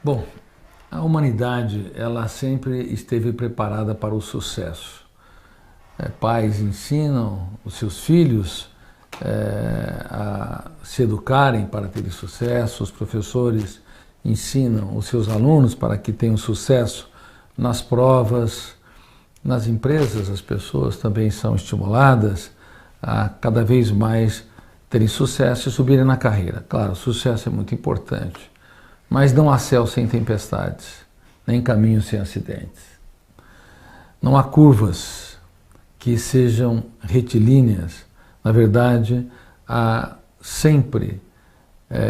Bom, a humanidade, ela sempre esteve preparada para o sucesso. Pais ensinam os seus filhos a se educarem para terem sucesso, os professores ensinam os seus alunos para que tenham sucesso nas provas, nas empresas as pessoas também são estimuladas a cada vez mais terem sucesso e subirem na carreira. Claro, o sucesso é muito importante, mas não há céu sem tempestades, nem caminho sem acidentes. Não há curvas que sejam retilíneas. Na verdade, há sempre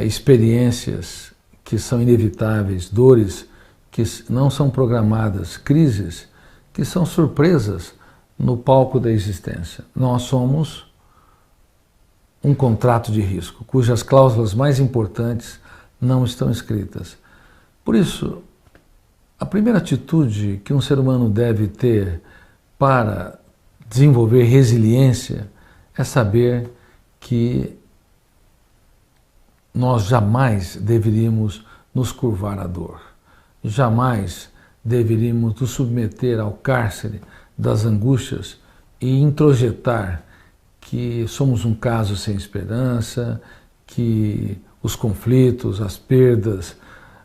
experiências que são inevitáveis, dores que não são programadas, crises que são surpresas no palco da existência. Nós somos um contrato de risco, cujas cláusulas mais importantes não estão escritas. Por isso, a primeira atitude que um ser humano deve ter para desenvolver resiliência é saber que nós jamais deveríamos nos curvar à dor, jamais deveríamos nos submeter ao cárcere das angústias e introjetar que somos um caso sem esperança, que os conflitos, as perdas,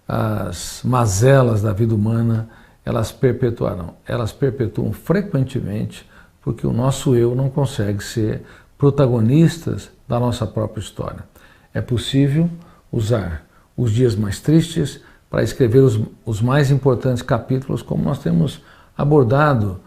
as mazelas da vida humana, elas perpetuarão. Elas perpetuam frequentemente porque o nosso eu não consegue ser protagonistas da nossa própria história. É possível usar os dias mais tristes para escrever os mais importantes capítulos, como nós temos abordado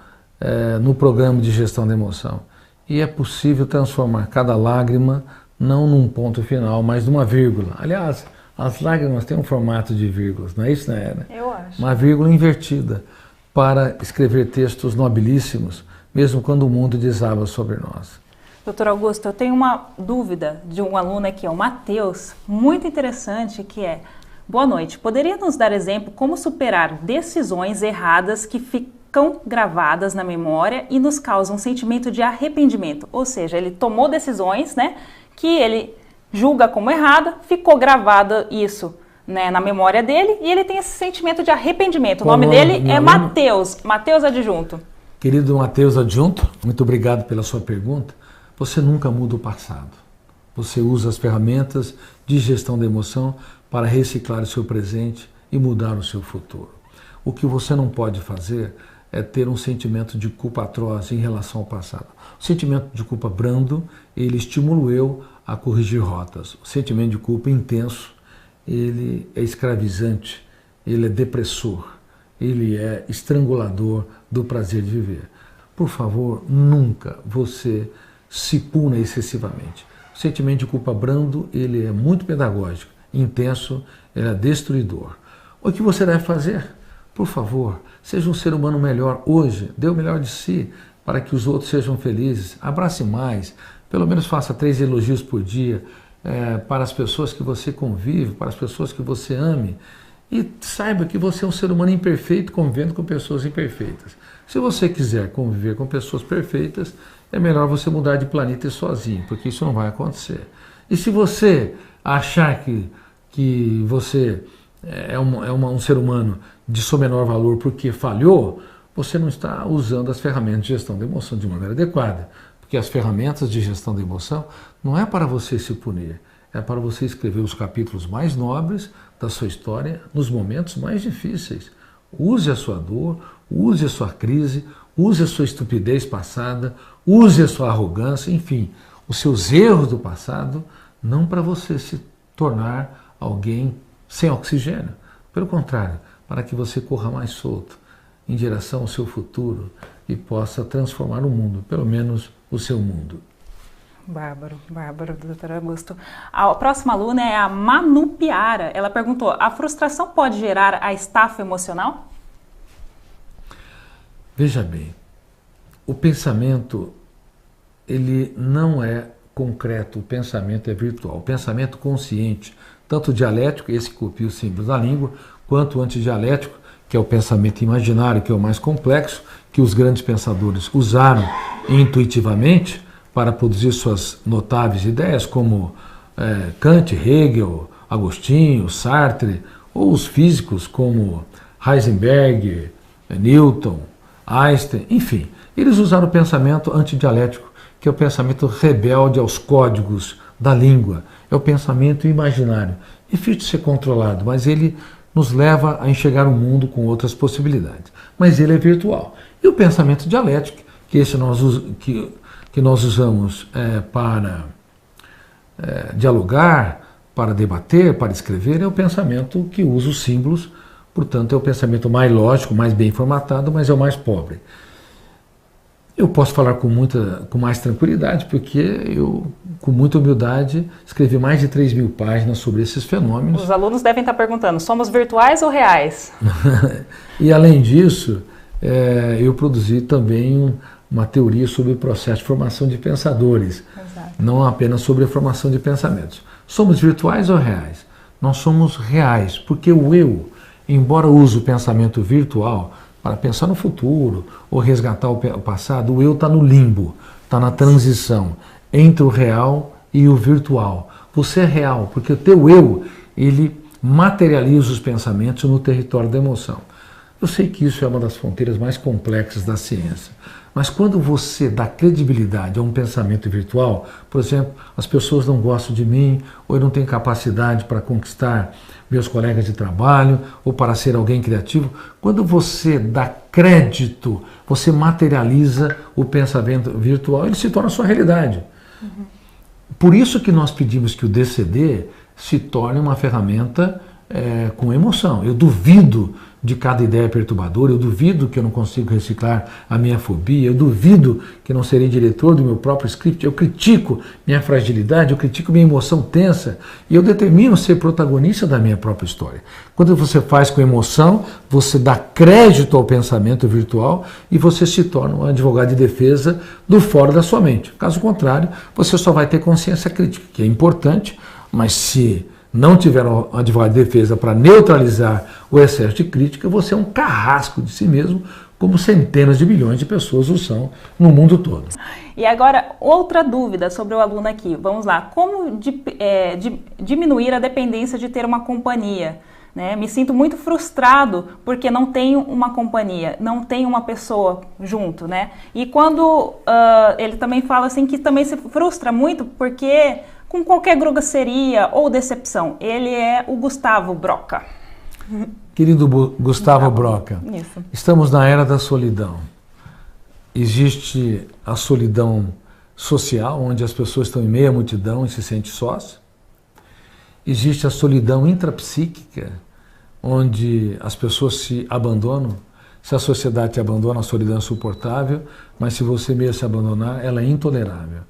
no programa de gestão da emoção. E é possível transformar cada lágrima não num ponto final, mas numa vírgula. Aliás, as lágrimas têm um formato de vírgulas, não é isso, né? Eu acho. Uma vírgula invertida para escrever textos nobilíssimos, mesmo quando o mundo desaba sobre nós. Doutor Augusto, eu tenho uma dúvida de um aluno aqui, o Matheus, muito interessante, que é: boa noite, poderia nos dar exemplo como superar decisões erradas que ficam gravadas na memória e nos causam um sentimento de arrependimento? Ou seja, ele tomou decisões, né, que ele julga como errada, ficou gravado isso, né, na memória dele e ele tem esse sentimento de arrependimento. O nome dele é Matheus, Matheus Adjunto. Querido Matheus Adjunto, muito obrigado pela sua pergunta. Você nunca muda o passado. Você usa as ferramentas de gestão da emoção para reciclar o seu presente e mudar o seu futuro. O que você não pode fazer é ter um sentimento de culpa atroz em relação ao passado. O sentimento de culpa brando, ele estimula o eu a corrigir rotas. O sentimento de culpa intenso, ele é escravizante, ele é depressor, ele é estrangulador do prazer de viver. Por favor, nunca você se puna excessivamente. O sentimento de culpa brando, ele é muito pedagógico, intenso, ele é destruidor. O que você deve fazer? Por favor, seja um ser humano melhor hoje, dê o melhor de si para que os outros sejam felizes, abrace mais, pelo menos faça 3 elogios por dia para as pessoas que você convive, para as pessoas que você ame, e saiba que você é um ser humano imperfeito convivendo com pessoas imperfeitas. Se você quiser conviver com pessoas perfeitas, é melhor você mudar de planeta sozinho, porque isso não vai acontecer. E se você achar que você é um ser humano de seu menor valor porque falhou, você não está usando as ferramentas de gestão da emoção de maneira adequada. Porque as ferramentas de gestão da emoção não é para você se punir, é para você escrever os capítulos mais nobres da sua história nos momentos mais difíceis. Use a sua dor, use a sua crise, use a sua estupidez passada, use a sua arrogância, enfim, os seus erros do passado, não para você se tornar alguém sem oxigênio. Pelo contrário, para que você corra mais solto em direção ao seu futuro e possa transformar o mundo, pelo menos o seu mundo. Bárbaro, doutor Augusto. A próxima aluna é a Manu Piara. Ela perguntou: a frustração pode gerar a estafa emocional? Veja bem, o pensamento, ele não é concreto, o pensamento é virtual. O pensamento consciente, tanto dialético, esse que copia os símbolos da língua, quanto antidialético, que é o pensamento imaginário, que é o mais complexo, que os grandes pensadores usaram intuitivamente para produzir suas notáveis ideias, como Kant, Hegel, Agostinho, Sartre, ou os físicos como Heisenberg, Newton, Einstein, enfim, eles usaram o pensamento antidialético, que é o pensamento rebelde aos códigos da língua, é o pensamento imaginário, difícil de ser controlado, mas ele nos leva a enxergar o mundo com outras possibilidades, mas ele é virtual. E o pensamento dialético, que esse nós usamos para dialogar, para debater, para escrever, é o pensamento que usa os símbolos, portanto é o pensamento mais lógico, mais bem formatado, mas é o mais pobre. Eu posso falar com mais tranquilidade, porque eu, com muita humildade, escrevi mais de 3.000 páginas sobre esses fenômenos. Os alunos devem estar perguntando, somos virtuais ou reais? E além disso, eu produzi também uma teoria sobre o processo de formação de pensadores, exato, não apenas sobre a formação de pensamentos. Somos virtuais ou reais? Nós somos reais, porque o eu, embora use o pensamento virtual para pensar no futuro ou resgatar o passado, o eu está no limbo, está na transição entre o real e o virtual. Você é real, porque o teu eu, ele materializa os pensamentos no território da emoção. Eu sei que isso é uma das fronteiras mais complexas da ciência, mas quando você dá credibilidade a um pensamento virtual, por exemplo, as pessoas não gostam de mim, ou eu não tenho capacidade para conquistar meus colegas de trabalho, ou para ser alguém criativo, quando você dá crédito, você materializa o pensamento virtual, ele se torna a sua realidade. Uhum. Por isso que nós pedimos que o DCD se torne uma ferramenta com emoção. Eu duvido de cada ideia perturbadora, eu duvido que eu não consigo reciclar a minha fobia, eu duvido que eu não serei diretor do meu próprio script, eu critico minha fragilidade, eu critico minha emoção tensa e eu determino ser protagonista da minha própria história. Quando você faz com emoção, você dá crédito ao pensamento virtual e você se torna um advogado de defesa do fora da sua mente. Caso contrário, você só vai ter consciência crítica, que é importante, mas se não tiver um advogado de defesa para neutralizar o excesso de crítica, você é um carrasco de si mesmo, como centenas de milhões de pessoas o são no mundo todo. E agora, outra dúvida sobre o aluno aqui. Vamos lá. Como diminuir a dependência de ter uma companhia? Né? Me sinto muito frustrado porque não tenho uma companhia, não tenho uma pessoa junto. Né? E quando ele também fala assim que também se frustra muito porque com qualquer grosseria ou decepção. Ele é o Gustavo Broca. Querido Gustavo Broca, isso. Estamos na era da solidão. Existe a solidão social, onde as pessoas estão em meio à multidão e se sentem sós. Existe a solidão intrapsíquica, onde as pessoas se abandonam. Se a sociedade te abandona, a solidão é insuportável, mas se você mesmo se abandonar, ela é intolerável.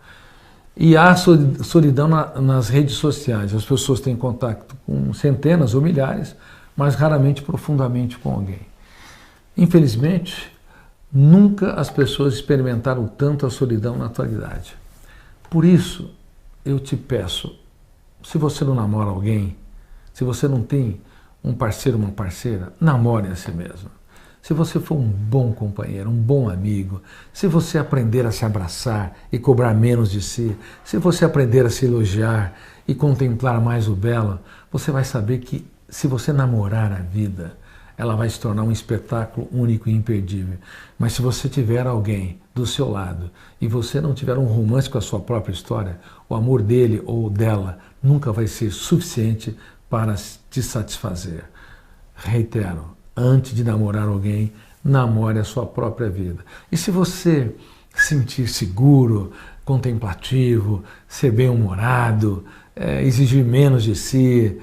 E há solidão nas redes sociais. As pessoas têm contato com centenas ou milhares, mas raramente profundamente com alguém. Infelizmente, nunca as pessoas experimentaram tanto a solidão na atualidade. Por isso, eu te peço, se você não namora alguém, se você não tem um parceiro ou uma parceira, namore a si mesmo. Se você for um bom companheiro, um bom amigo, se você aprender a se abraçar e cobrar menos de si, se você aprender a se elogiar e contemplar mais o belo, você vai saber que se você namorar a vida, ela vai se tornar um espetáculo único e imperdível. Mas se você tiver alguém do seu lado e você não tiver um romance com a sua própria história, o amor dele ou dela nunca vai ser suficiente para te satisfazer. Reitero, antes de namorar alguém, namore a sua própria vida. E se você se sentir seguro, contemplativo, ser bem-humorado, exigir menos de si,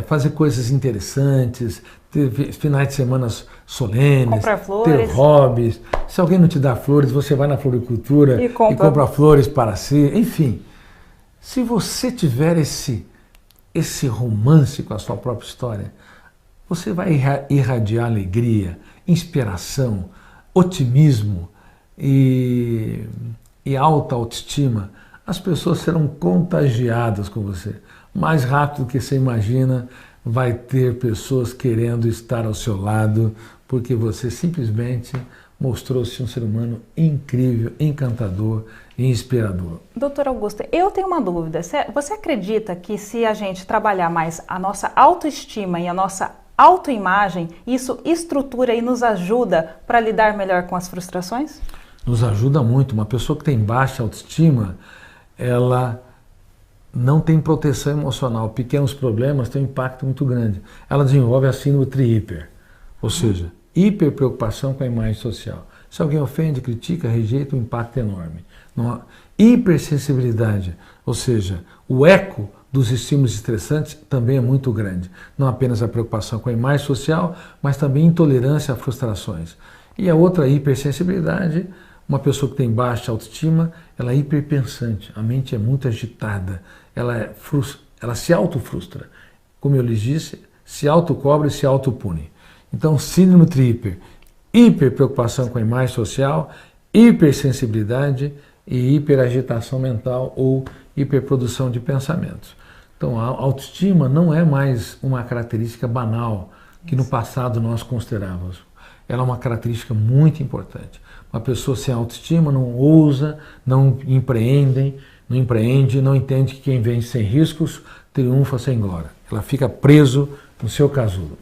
fazer coisas interessantes, ter finais de semana solenes, ter hobbies. Se alguém não te dá flores, você vai na floricultura e compra flores para si. Enfim, se você tiver esse romance com a sua própria história, você vai irradiar alegria, inspiração, otimismo e alta autoestima. As pessoas serão contagiadas com você. Mais rápido do que você imagina, vai ter pessoas querendo estar ao seu lado, porque você simplesmente mostrou-se um ser humano incrível, encantador e inspirador. Doutor Augusto, eu tenho uma dúvida. Você acredita que se a gente trabalhar mais a nossa autoestima e a nossa autoimagem, isso estrutura e nos ajuda para lidar melhor com as frustrações? Nos ajuda muito. Uma pessoa que tem baixa autoestima, ela não tem proteção emocional. Pequenos problemas têm um impacto muito grande. Ela desenvolve a síndrome tri-hiper, ou seja, hiper preocupação com a imagem social. Se alguém ofende, critica, rejeita, o impacto é enorme. Hipersensibilidade, ou seja, o eco dos estímulos estressantes também é muito grande. Não apenas a preocupação com a imagem social, mas também intolerância a frustrações. E a outra hipersensibilidade, uma pessoa que tem baixa autoestima, ela é hiperpensante, a mente é muito agitada, ela se autofrustra. Como eu lhes disse, se autocobra e se autopune. Então, síndrome tri-hiper, hiperpreocupação com a imagem social, hipersensibilidade e hiperagitação mental ou hiperprodução de pensamentos. Então, a autoestima não é mais uma característica banal que no passado nós considerávamos. Ela é uma característica muito importante. Uma pessoa sem autoestima não ousa, não empreende, não entende que quem vence sem riscos triunfa sem glória. Ela fica preso no seu casulo.